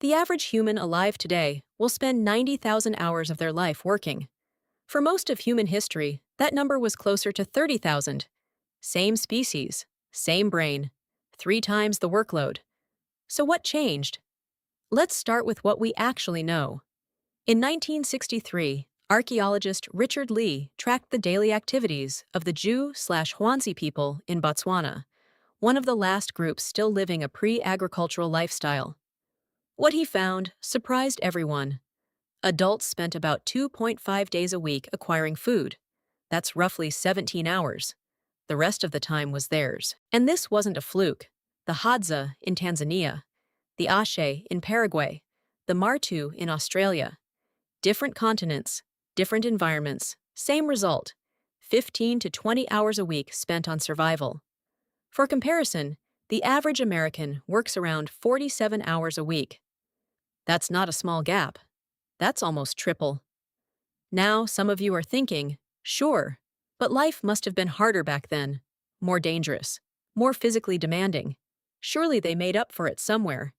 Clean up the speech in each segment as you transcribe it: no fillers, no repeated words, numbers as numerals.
The average human alive today will spend 90,000 hours of their life working. For most of human history, that number was closer to 30,000. Same species, same brain, 3 times the workload. So what changed? Let's start with what we actually know. In 1963, archaeologist Richard Lee tracked the daily activities of the Jew/Hwanzi people in Botswana, one of the last groups still living a pre-agricultural lifestyle. What he found surprised everyone. Adults spent about 2.5 days a week acquiring food. That's roughly 17 hours. The rest of the time was theirs. And this wasn't a fluke. The Hadza in Tanzania, the Aché in Paraguay, the Martu in Australia. Different continents, different environments, same result. 15 to 20 hours a week spent on survival. For comparison, the average American works around 47 hours a week. That's not a small gap. That's almost triple. Now, some of you are thinking, sure, but life must have been harder back then, more dangerous, more physically demanding. Surely they made up for it somewhere.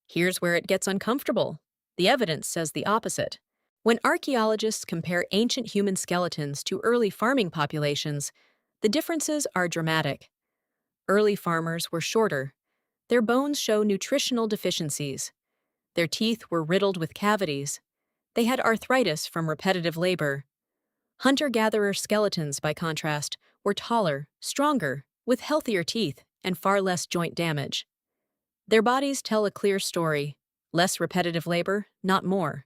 Here's where it gets uncomfortable. The evidence says the opposite. When archaeologists compare ancient human skeletons to early farming populations, the differences are dramatic. Early farmers were shorter. Their bones show nutritional deficiencies. Their teeth were riddled with cavities. They had arthritis from repetitive labor. Hunter-gatherer skeletons, by contrast, were taller, stronger, with healthier teeth and far less joint damage. Their bodies tell a clear story. Less repetitive labor, not more.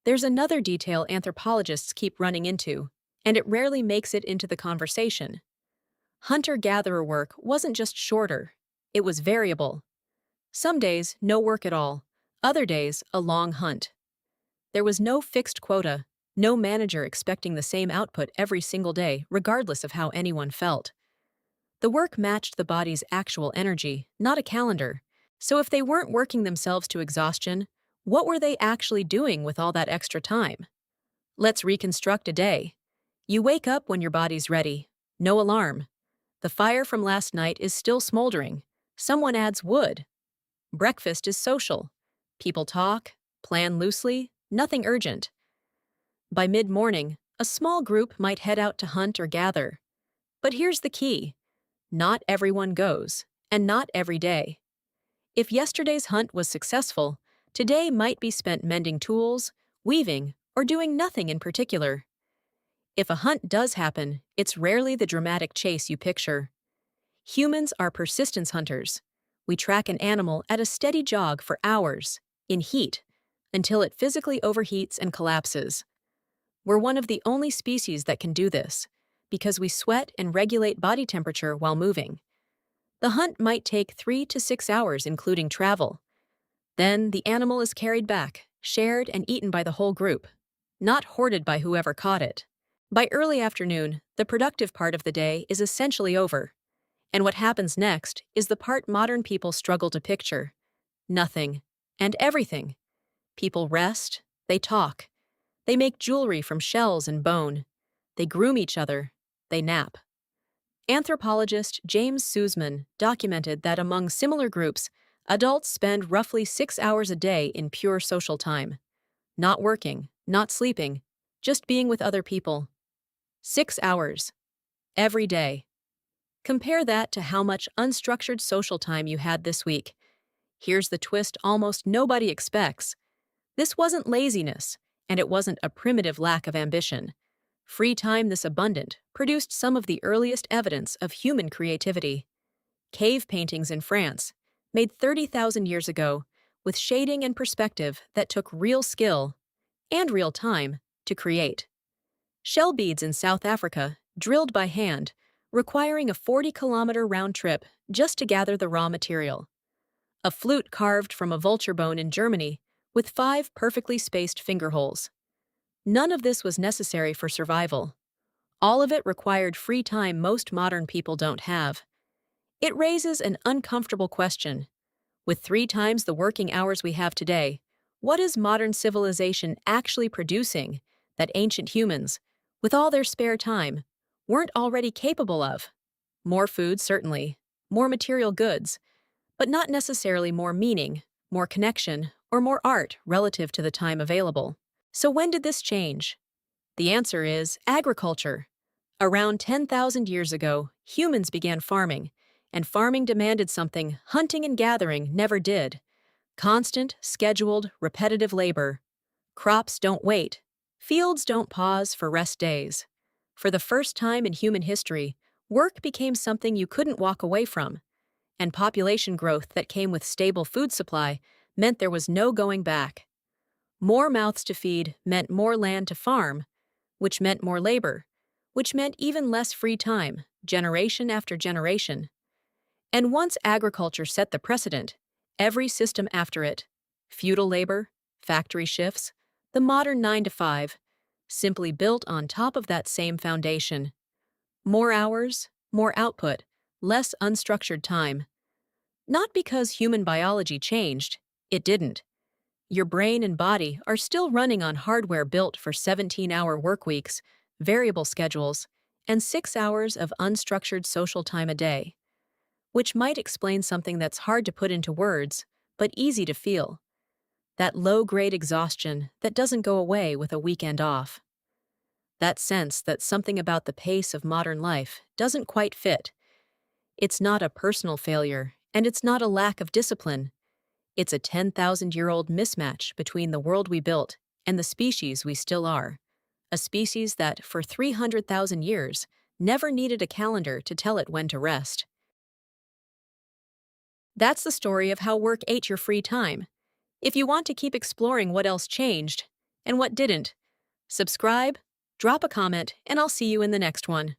There's another detail anthropologists keep running into, and it rarely makes it into the conversation. Hunter-gatherer work wasn't just shorter, it was variable. Some days, no work at all. Other days, a long hunt. There was no fixed quota, no manager expecting the same output every single day, regardless of how anyone felt. The work matched the body's actual energy, not a calendar. So if they weren't working themselves to exhaustion, what were they actually doing with all that extra time? Let's reconstruct a day. You wake up when your body's ready. No alarm. The fire from last night is still smoldering. Someone adds wood. Breakfast is social. People talk, plan loosely, nothing urgent. By mid-morning, a small group might head out to hunt or gather. But here's the key. Not everyone goes, and not every day. If yesterday's hunt was successful, today might be spent mending tools, weaving, or doing nothing in particular. If a hunt does happen, it's rarely the dramatic chase you picture. Humans are persistence hunters. We track an animal at a steady jog for hours, in heat, until it physically overheats and collapses. We're one of the only species that can do this, because we sweat and regulate body temperature while moving. The hunt might take 3 to 6 hours, including travel. Then the animal is carried back, shared and eaten by the whole group, not hoarded by whoever caught it. By early afternoon, the productive part of the day is essentially over. And what happens next is the part modern people struggle to picture. Nothing. And everything. People rest, they talk. They make jewelry from shells and bone. They groom each other. They nap. Anthropologist James Sussman documented that among similar groups, adults spend roughly 6 hours a day in pure social time. Not working, not sleeping, just being with other people. 6 hours. Every day. Compare that to how much unstructured social time you had this week. Here's the twist almost nobody expects. This wasn't laziness, and it wasn't a primitive lack of ambition. Free time this abundant produced some of the earliest evidence of human creativity. Cave paintings in France, made 30,000 years ago, with shading and perspective that took real skill and real time to create. Shell beads in South Africa, drilled by hand, requiring a 40-kilometer round trip just to gather the raw material. A flute carved from a vulture bone in Germany, with 5 perfectly spaced finger holes. None of this was necessary for survival. All of it required free time most modern people don't have. It raises an uncomfortable question. With 3 times the working hours we have today, what is modern civilization actually producing that ancient humans, with all their spare time, weren't already capable of? More food, certainly, more material goods, but not necessarily more meaning, more connection, or more art relative to the time available. So when did this change? The answer is agriculture. Around 10,000 years ago, humans began farming, and farming demanded something hunting and gathering never did: constant, scheduled, repetitive labor. Crops don't wait. Fields don't pause for rest days. For the first time in human history, work became something you couldn't walk away from, and population growth that came with stable food supply meant there was no going back. More mouths to feed meant more land to farm, which meant more labor, which meant even less free time, generation after generation. And once agriculture set the precedent, every system after it, feudal labor, factory shifts, the modern 9 to 5, simply built on top of that same foundation. More hours, more output, less unstructured time. Not because human biology changed, it didn't. Your brain and body are still running on hardware built for 17-hour work weeks, variable schedules, and 6 hours of unstructured social time a day. Which might explain something that's hard to put into words, but easy to feel. That low-grade exhaustion that doesn't go away with a weekend off. That sense that something about the pace of modern life doesn't quite fit. It's not a personal failure, and it's not a lack of discipline. It's a 10,000-year-old mismatch between the world we built and the species we still are. A species that, for 300,000 years, never needed a calendar to tell it when to rest. That's the story of how work ate your free time. If you want to keep exploring what else changed and what didn't, subscribe, drop a comment, and I'll see you in the next one.